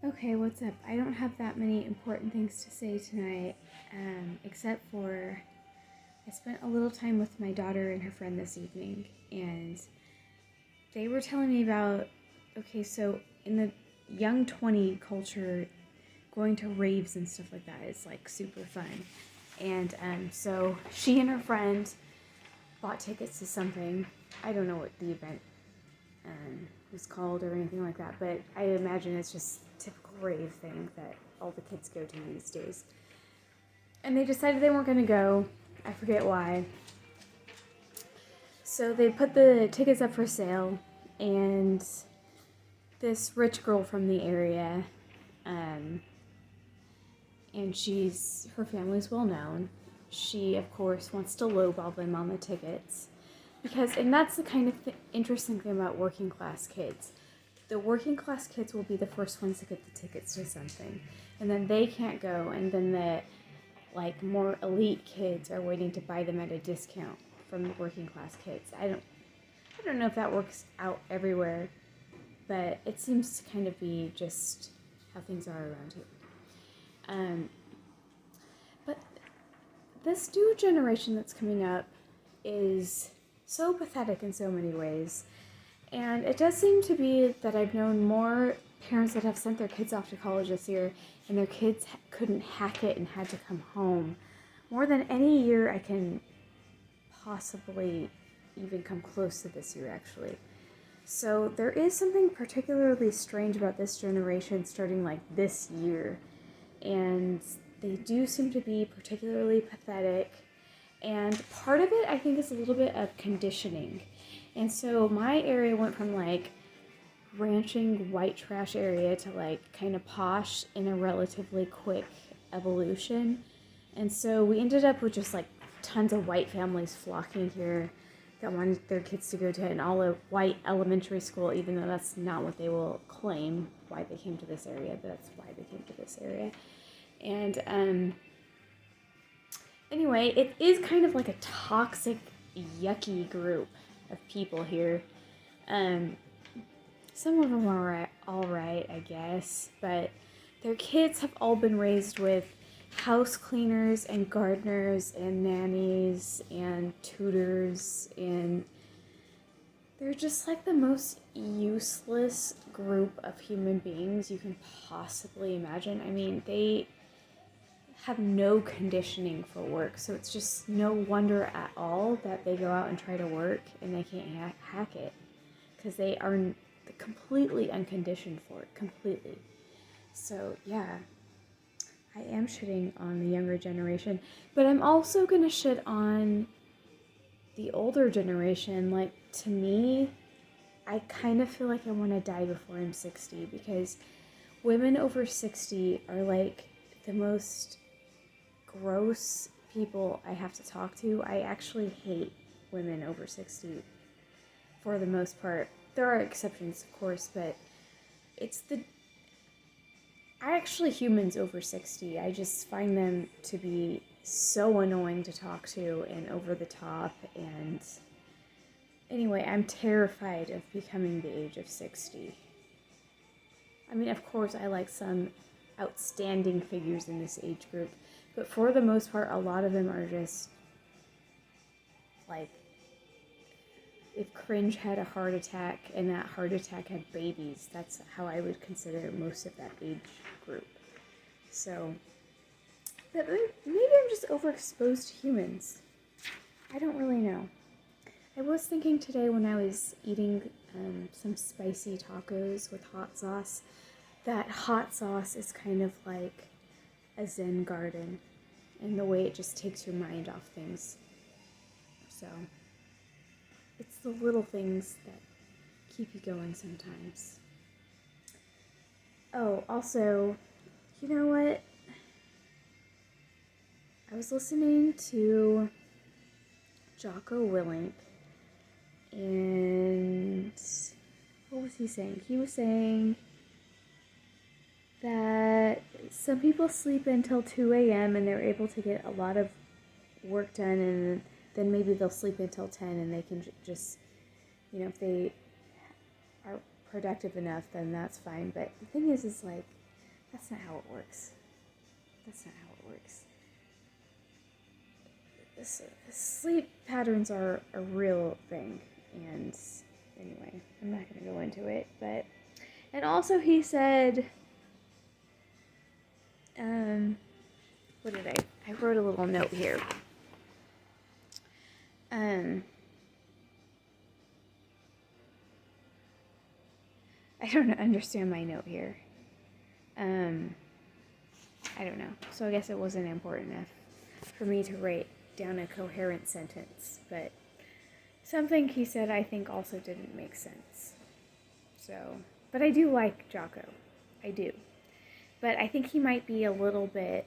Okay, what's up? I don't have that many important things to say tonight, except for I spent a little time with my daughter and her friend this evening, and they were telling me about okay, so in the young 20 culture, going to raves and stuff like that is like super fun. And so she and her friend bought tickets to something. I don't know what the event was called or anything like that, but I imagine it's just a typical rave thing that all the kids go to these days. And they decided they weren't going to go. I forget why. So they put the tickets up for sale, and this rich girl from the area, um, and her family's well known. She, of course, wants to lowball them on the tickets. And that's the kind of interesting thing about working class kids. The working class kids will be the first ones to get the tickets to something, and then they can't go, and then the more elite kids are waiting to buy them at a discount from the working class kids. I don't know if that works out everywhere, but it seems to kind of be just how things are around here. But this new generation that's coming up is so pathetic in so many ways. And it does seem to be that I've known more parents that have sent their kids off to college this year and their kids couldn't hack it and had to come home. More than any year I can possibly even come close to this year, actually. So there is something particularly strange about this generation starting like this year. And they do seem to be particularly pathetic. And part of it, I think, is a little bit of conditioning. And so my area went from like ranching white trash area to like kind of posh in a relatively quick evolution. And so we ended up with just like tons of white families flocking here that wanted their kids to go to an all white elementary school, even though that's not what they will claim why they came to this area, but that's why they came to this area. And anyway, it is kind of like a toxic, yucky group of people here. Um, some of them are all right, I guess, but their kids have all been raised with house cleaners and gardeners and nannies and tutors, and they're just like the most useless group of human beings you can possibly imagine. I mean, they have no conditioning for work, so it's just no wonder at all that they go out and try to work and they can't hack it, because they are completely unconditioned for it, completely. So yeah, I am shitting on the younger generation, but I'm also gonna shit on the older generation. Like, to me, I kind of feel like I want to die before I'm 60, because women over 60 are like the most gross people I have to talk to. I actually hate women over 60 for the most part. There are exceptions, of course, but it's the humans over 60, I just find them to be so annoying to talk to and over the top. And anyway, I'm terrified of becoming the age of 60. I mean, of course, I like some outstanding figures in this age group, but for the most part, a lot of them are just like, if Cringe had a heart attack and that heart attack had babies, that's how I would consider most of that age group. So, but maybe I'm just overexposed to humans. I don't really know. I was thinking today when I was eating some spicy tacos with hot sauce, that hot sauce is kind of like a Zen garden, and the way it just takes your mind off things. So, it's the little things that keep you going sometimes. Oh, also, you know what? I was listening to Jocko Willink, and what was he saying? He was saying that some people sleep until 2 a.m. and they're able to get a lot of work done, and then maybe they'll sleep until 10 and they can just, if they are productive enough, then that's fine. But the thing is like, That's not how it works. That's not how it works. Sleep patterns are a real thing, and anyway, I'm not going to go into it, but, and also he said, what did I wrote a little note here. I don't understand my note here. I don't know. So I guess it wasn't important enough for me to write down a coherent sentence, but something he said I think also didn't make sense. So, but I do like Jocko. I do. But I think he might be a little bit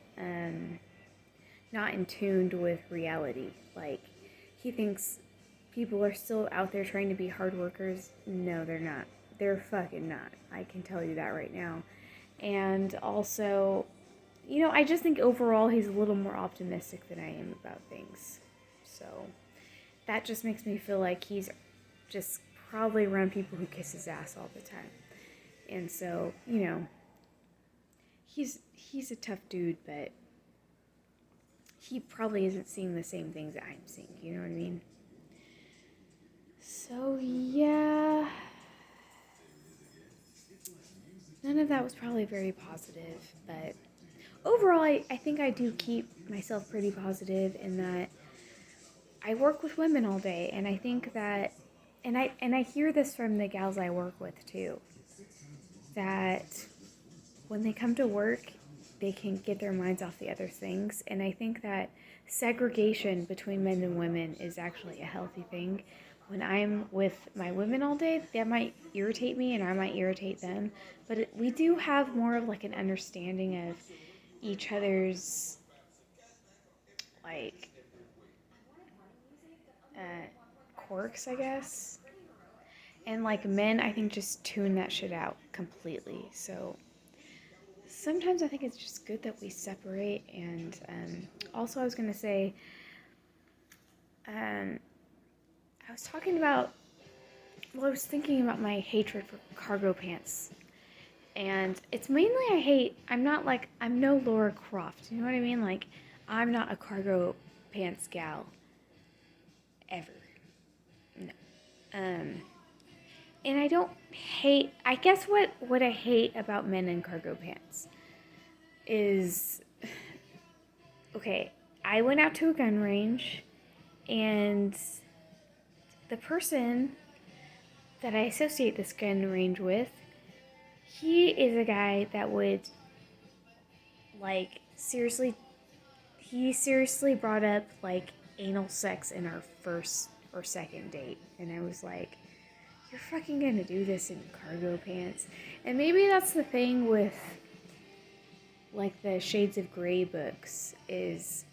not in tune with reality. Like, he thinks people are still out there trying to be hard workers. No, they're not. They're fucking not. I can tell you that right now. And also, you know, I just think overall he's a little more optimistic than I am about things. So that just makes me feel like he's just probably around people who kiss his ass all the time. And so, you know, he's a tough dude, but he probably isn't seeing the same things that I'm seeing, you know what I mean? So, yeah. None of that was probably very positive, but overall, I think I do keep myself pretty positive in that I work with women all day, and I think that, and I hear this from the gals I work with too, that when they come to work, they can get their minds off the other things, and I think that segregation between men and women is actually a healthy thing. When I'm with my women all day, that might irritate me and I might irritate them, but we do have more of like an understanding of each other's like quirks, I guess. And like men, I think just tune that shit out completely. So sometimes I think it's just good that we separate. And also, I was gonna say, I was talking about. Well, I was thinking about my hatred for cargo pants. And it's mainly I'm no Laura Croft. You know what I mean? Like, I'm not a cargo pants gal. Ever. No. And I don't hate, I guess what I hate about men in cargo pants is, okay, I went out to a gun range and the person that I associate this gun range with, he is a guy that would, like, he seriously brought up, like, anal sex in our first or second date. And I was like, you're fucking gonna do this in cargo pants? And maybe that's the thing with, like, the Shades of Grey books, is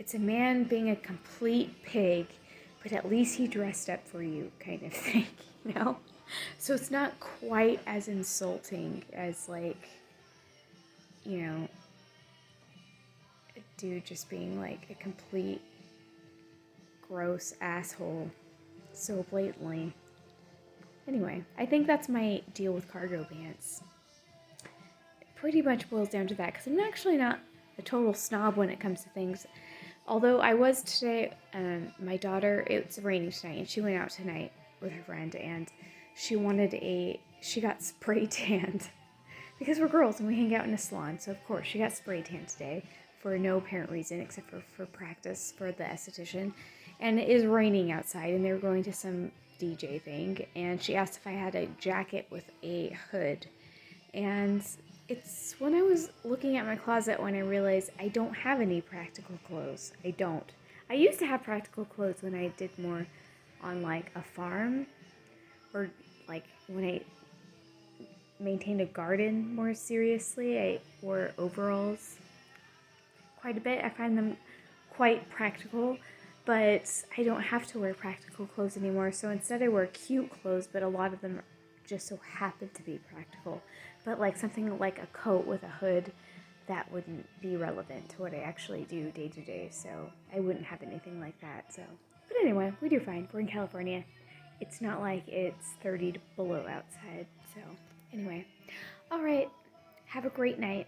it's a man being a complete pig, but at least he dressed up for you kind of thing, you know? So it's not quite as insulting as, like, you know, a dude just being, like, a complete gross asshole so blatantly. Anyway, I think that's my deal with cargo pants. It pretty much boils down to that, because I'm actually not a total snob when it comes to things. Although I was today, my daughter, it's raining tonight, and she went out tonight with her friend, and she got spray tanned. Because we're girls and we hang out in a salon, so of course she got spray tanned today for no apparent reason except for practice for the esthetician. And it is raining outside, and they were going to some DJ thing, and she asked if I had a jacket with a hood. And it's when I was looking at my closet when I realized I don't have any practical clothes. I don't. I used to have practical clothes when I did more on, like, a farm, or, like, when I maintained a garden more seriously. I wore overalls quite a bit. I find them quite practical, but I don't have to wear practical clothes anymore. So instead I wear cute clothes, but a lot of them just so happen to be practical. But like something like a coat with a hood, that wouldn't be relevant to what I actually do day to day. So I wouldn't have anything like that. So, but anyway, we do fine. We're in California. It's not like it's 30 below outside. So anyway, all right. Have a great night.